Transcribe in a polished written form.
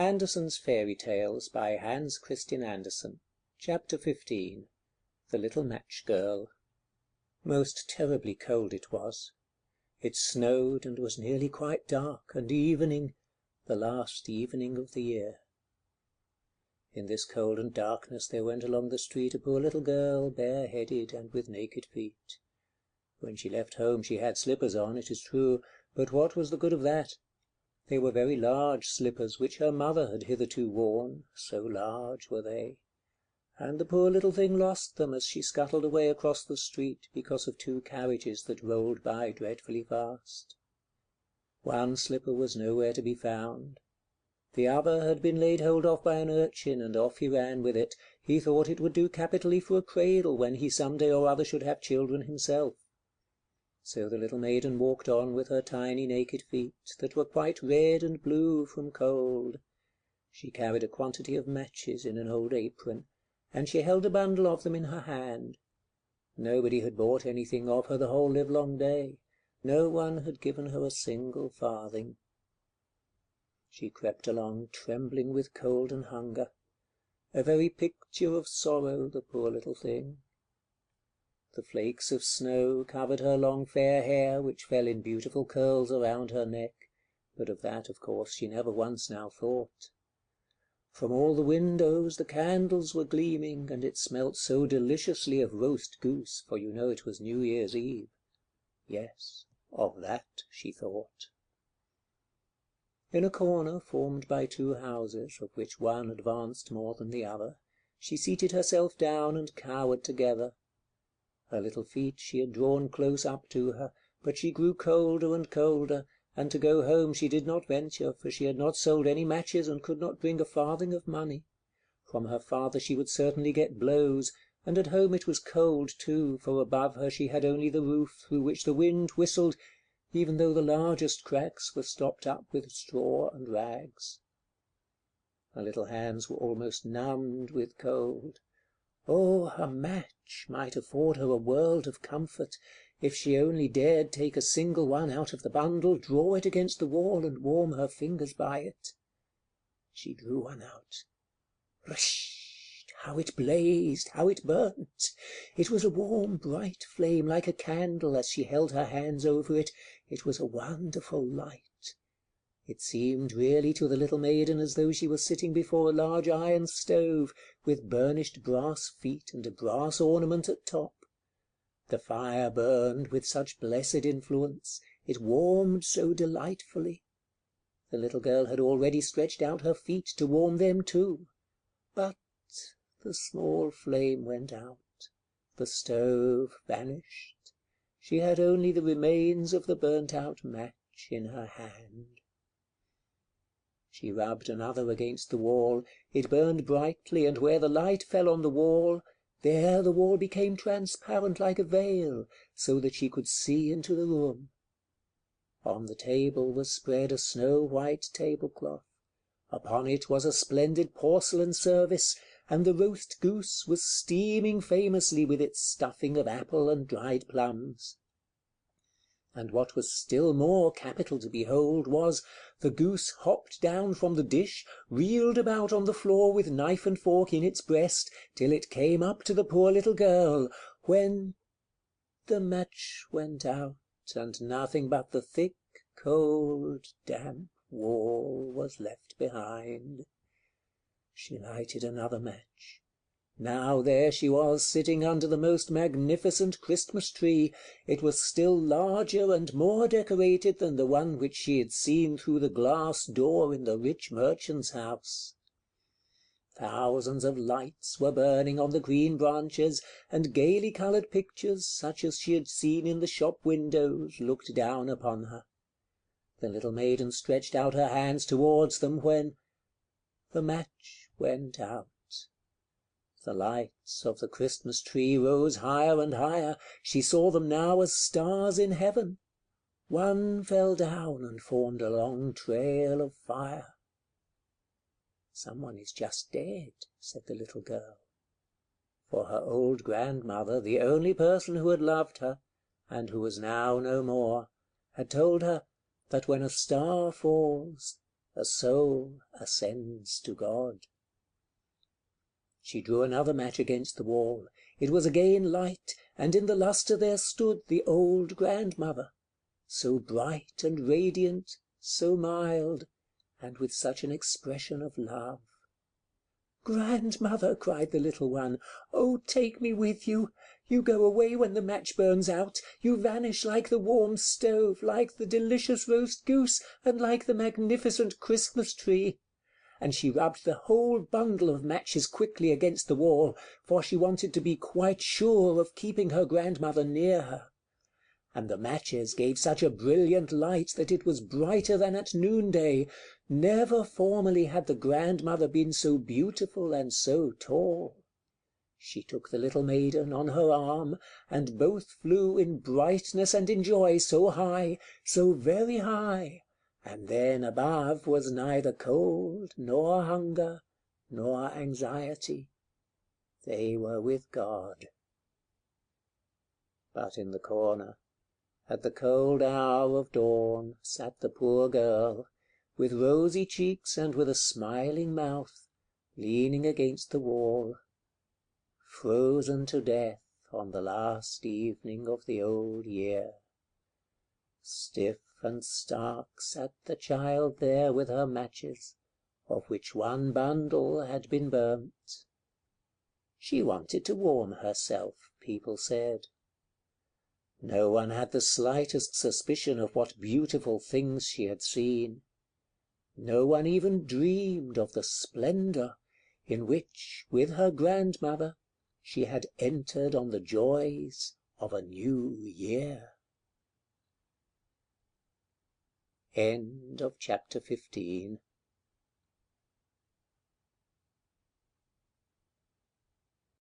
Andersen's Fairy Tales by Hans Christian Andersen. Chapter 15. The Little Match Girl. Most terribly cold it was. It snowed, and was nearly quite dark, and evening, the last evening of the year. In this cold and darkness there went along the street a poor little girl, bareheaded and with naked feet. When she left home she had slippers on, it is true, but what was the good of that? They were very large slippers, which her mother had hitherto worn, so large were they. And the poor little thing lost them as she scuttled away across the street, because of two carriages that rolled by dreadfully fast. One slipper was nowhere to be found. The other had been laid hold of by an urchin, and off he ran with it. He thought it would do capitally for a cradle, when he some day or other should have children himself. So the little maiden walked on with her tiny naked feet, that were quite red and blue from cold. She carried a quantity of matches in an old apron, and she held a bundle of them in her hand. Nobody had bought anything of her the whole livelong day. No one had given her a single farthing. She crept along, trembling with cold and hunger. A very picture of sorrow, the poor little thing. The flakes of snow covered her long fair hair, which fell in beautiful curls around her neck, but of that, of course, she never once now thought. From all the windows the candles were gleaming, and it smelt so deliciously of roast goose, for you know it was New Year's Eve. Yes, of that she thought. In a corner formed by two houses, of which one advanced more than the other, she seated herself down and cowered together. Her little feet she had drawn close up to her, but she grew colder and colder, and to go home she did not venture, for she had not sold any matches and could not bring a farthing of money. From her father she would certainly get blows, and at home it was cold too, for above her she had only the roof, through which the wind whistled, even though the largest cracks were stopped up with straw and rags. Her little hands were almost numbed with cold. Oh, a match might afford her a world of comfort, if she only dared take a single one out of the bundle, draw it against the wall, and warm her fingers by it. She drew one out. Whisht! How it blazed, how it burnt! It was a warm, bright flame, like a candle, as she held her hands over it. It was a wonderful light. It seemed really to the little maiden as though she was sitting before a large iron stove, with burnished brass feet and a brass ornament at top. The fire burned with such blessed influence, it warmed so delightfully. The little girl had already stretched out her feet to warm them too. But the small flame went out, the stove vanished. She had only the remains of the burnt-out match in her hand. She rubbed another against the wall. It burned brightly, and where the light fell on the wall, there the wall became transparent like a veil, so that she could see into the room. On the table was spread a snow-white tablecloth. Upon it was a splendid porcelain service, and the roast goose was steaming famously with its stuffing of apple and dried plums. And what was still more capital to behold was, the goose hopped down from the dish, reeled about on the floor with knife and fork in its breast, till it came up to the poor little girl, when the match went out, and nothing but the thick, cold, damp wall was left behind. She lighted another match. Now there she was, sitting under the most magnificent Christmas tree. It was still larger and more decorated than the one which she had seen through the glass door in the rich merchant's house. Thousands of lights were burning on the green branches, and gaily coloured pictures, such as she had seen in the shop windows, looked down upon her. The little maiden stretched out her hands towards them, when the match went out. The lights of the Christmas tree rose higher and higher. She saw them now as stars in heaven. One fell down and formed a long trail of fire. "Someone is just dead," said the little girl. For her old grandmother, the only person who had loved her, and who was now no more, had told her that when a star falls, a soul ascends to God. She drew another match against the wall. It was again light, and in the lustre there stood the old grandmother, so bright and radiant, so mild, and with such an expression of love. "Grandmother," cried the little one, "oh, take me with you! You go away when the match burns out. You vanish like the warm stove, like the delicious roast goose, and like the magnificent Christmas tree." And she rubbed the whole bundle of matches quickly against the wall, for she wanted to be quite sure of keeping her grandmother near her. And the matches gave such a brilliant light that it was brighter than at noonday. Never formerly had the grandmother been so beautiful and so tall. She took the little maiden on her arm, and both flew in brightness and in joy so high, so very high, and then above was neither cold, nor hunger, nor anxiety. They were with God. But in the corner, at the cold hour of dawn, sat the poor girl, with rosy cheeks and with a smiling mouth, leaning against the wall, frozen to death on the last evening of the old year. Stiff and stark sat the child there with her matches, of which one bundle had been burnt. She wanted to warm herself, people said. No one had the slightest suspicion of what beautiful things she had seen. No one even dreamed of the splendor in which, with her grandmother, she had entered on the joys of a new year. End of chapter 15.